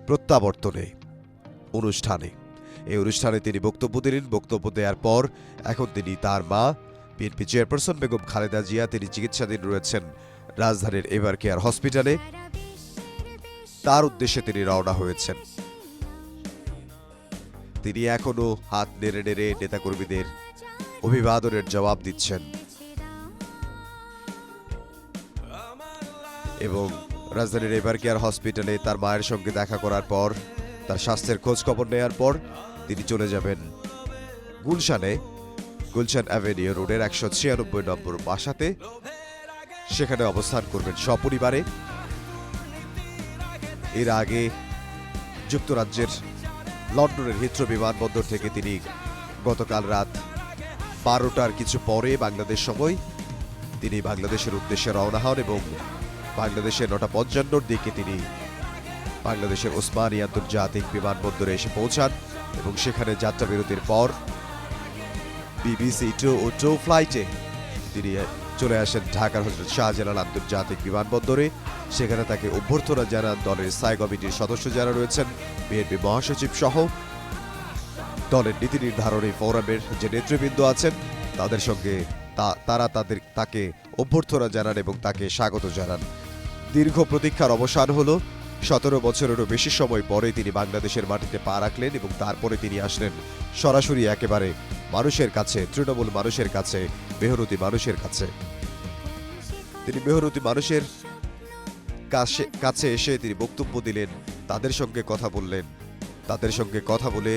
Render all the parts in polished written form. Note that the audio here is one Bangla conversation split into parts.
প্রত্যাবর্তনে অনুষ্ঠানে। এই অনুষ্ঠানে তিনি বক্তব্য দিলেন। বক্তব্য দেওয়ার পর এখন তিনি তার মা বিএনপি চেয়ারপারসন বেগম খালেদা জিয়া তিনি চিকিৎসাধীন রয়েছেন রাজধানীর এভার কেয়ার হসপিটালে। তার উদ্দেশ্যে তিনি রওনা হয়েছেন। তিনি এখনো হাত নেড়ে নেড়ে নেতাকর্মীদের অভিবাদনের জবাব দিচ্ছেন এবং রাজধানীর এভার কেয়ার হসপিটালে তার মায়ের সঙ্গে দেখা করার পর তার স্বাস্থ্যের খোঁজ খবর নেওয়ার পর তিনি চলে যাবেন গুলশান অ্যাভিনিউ রোডের 196 নম্বর বাসাতে। সেখানে অবস্থান করবেন সপরিবারে। এর আগে যুক্তরাজ্যের লন্ডনের হিথ্রো বিমানবন্দর থেকে তিনি গতকাল রাত 12টার কিছু পরে বাংলাদেশ সময় তিনি বাংলাদেশের উদ্দেশ্যে রওনা হন এবং বাংলাদেশের 9:55-র দিকে তিনি বাংলাদেশের ওসমানী আন্তর্জাতিক বিমানবন্দরে এসে পৌঁছান এবং সেখানে যাত্রা বিরতির পর বিবিসি 202 ফ্লাইটে তিনি চলে আসেন ঢাকার হযরত শাহজালাল আন্তর্জাতিক বিমানবন্দরে। সেখানে তাকে অভ্যর্থনা জানান দলের স্থায়ী কমিটির সদস্য যারা রয়েছেন, বিএনপি মহাসচিব সহ দলের নীতি নির্ধারণী ফোরামের যে নেতৃবৃন্দ আছেন তাদের সঙ্গে তারা তাকে অভ্যর্থনা জানান এবং তাকে স্বাগত জানান। দীর্ঘ প্রতীক্ষার অবসান হলো। 17 বছরেরও বেশি সময় পরে তিনি বাংলাদেশের মাটিতে পা রাখলেন এবং তারপরে তিনি আসলেন সরাসরি একেবারে মানুষের কাছে, তৃণমূল মানুষের কাছে, মেহনতি মানুষের কাছে। তিনি মেহনতি মানুষের কাছে এসে তিনি বক্তব্য দিলেন, তাদের সঙ্গে কথা বললেন। তাদের সঙ্গে কথা বলে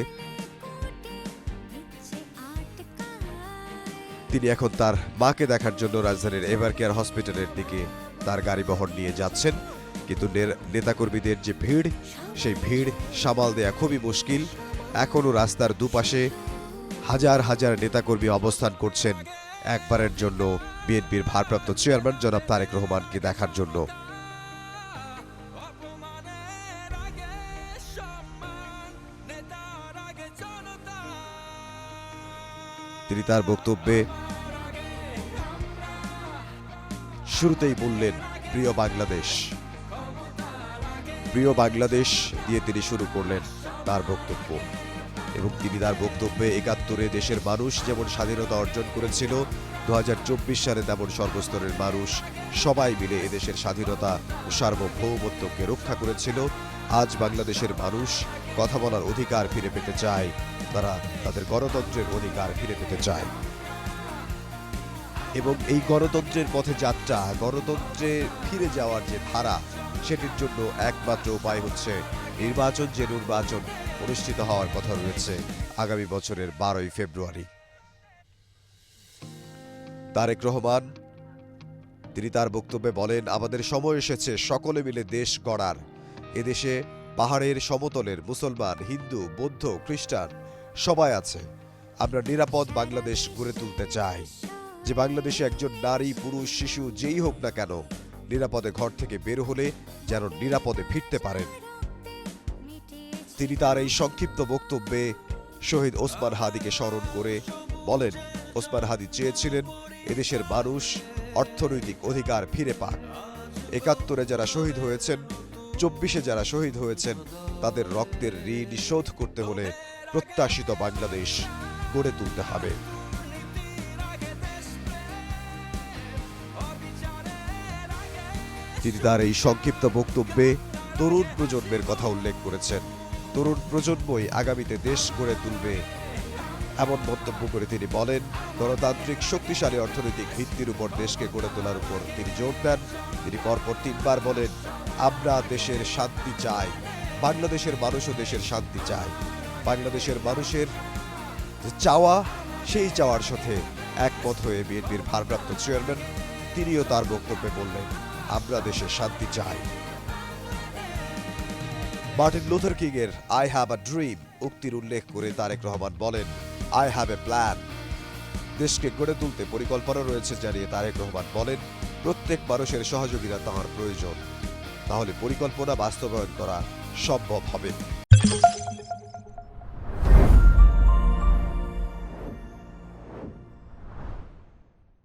তিনি এখন তার মাকে দেখার জন্য রাজধানীর এভার কেয়ার হসপিটালের দিকে তার গাড়ি বহর নিয়ে যাচ্ছেন। কিন্তু নেতাকর্মীদের যে ভিড়, সেই ভিড় সামাল দেয়া খুবই মুশকিল। এখনও রাস্তার দুপাশে হাজার হাজার নেতাকর্মী অবস্থান করছেন একবারের জন্য বিএনপির ভারপ্রাপ্ত চেয়ারম্যান জনাব তারেক রহমানকে দেখার জন্য। তিনি তার বক্তব্যে শুরুতেই বললেন প্রিয় বাংলাদেশ দিয়ে তিনি শুরু করলেন তার বক্তব্য এবং তিনি তার বক্তব্যে 71-এ দেশের মানুষ যেমন স্বাধীনতা অর্জন করেছিল, 2024 সালে তেমন সর্বস্তরের মানুষ সবাই মিলে এদেশের স্বাধীনতা ও সার্বভৌমত্বকে রক্ষা করেছিল। আজ বাংলাদেশের মানুষ কথা বলার অধিকার ফিরে পেতে চায়, তারা তাদের গণতন্ত্রের অধিকার ফিরে পেতে চায় এবং এই গণতন্ত্রের পথে যাত্রা, গণতন্ত্রে ফিরে যাওয়ার যে ধারা, সেটির জন্য একমাত্র উপায় হচ্ছে নির্বাচন। যে নির্বাচন অনুষ্ঠিত হওয়ার কথা রয়েছে আগামী বছরের 12ই ফেব্রুয়ারি। তারেক রহমান তিনি তার বক্তব্যে বলেন, আমাদের সময় এসেছে সকলে মিলে দেশ গড়ার। এদেশে পাহাড়ের সমতলের মুসলমান, হিন্দু, বৌদ্ধ, খ্রিস্টান সবাই আছে। আমরা নিরাপদ বাংলাদেশ গড়ে তুলতে চাই, যে বাংলাদেশে একজন নারী, পুরুষ, শিশু যেই হোক না কেন নিরাপদে ঘর থেকে বের হলে যেন নিরাপদে ফিরতে পারেন। তিনি তার এই সংক্ষিপ্ত বক্তব্যে শহীদ ওসমান হাদিকে স্মরণ করে বলেন, ওসমান হাদি চেয়েছিলেন এদেশের মানুষ অর্থনৈতিক অধিকার ফিরে পাক। 71-এ যারা শহীদ হয়েছেন, 24-এ যারা শহীদ হয়েছেন, তাদের রক্তের ঋণ শোধ করতে হলে প্রত্যাশিত বাংলাদেশ গড়ে তুলতে হবে। তিনি তার এই সংক্ষিপ্ত বক্তব্যে তরুণ প্রজন্মের কথা উল্লেখ করেছেন। তরুণ প্রজন্মই আগামীতে দেশ গড়ে তুলবে এমন মন্তব্য করে তিনি বলেন, গণতান্ত্রিক শক্তিশালী অর্থনৈতিক ভিত্তির উপর দেশকে গড়ে তোলার উপর তিনি জোর দেন। তিনি পরপর 3 বার বলেন, আমরা দেশের শান্তি চাই, বাংলাদেশের মানুষও দেশের শান্তি চায়। বাংলাদেশের মানুষের চাওয়া, সেই চাওয়ার সাথে একমত হয়ে বিএনপির ভারপ্রাপ্ত চেয়ারম্যান তিনিও তার বক্তব্যে বললেন, আমরা দেশে শান্তি চাই। মার্টিন লুথার কিং এর আই হ্যাভ আ ড্রিম উক্তির উল্লেখ করে তারেক রহমান বলেন, আই হ্যাভ এ প্ল্যান। দেশকে গড়ে তুলতে পরিকল্পনা রয়েছে জানিয়ে তারেক রহমান বলেন, প্রত্যেক মানুষের সহযোগিতা তাঁর প্রয়োজন, তাহলে পরিকল্পনা বাস্তবায়ন করা সম্ভব হবে।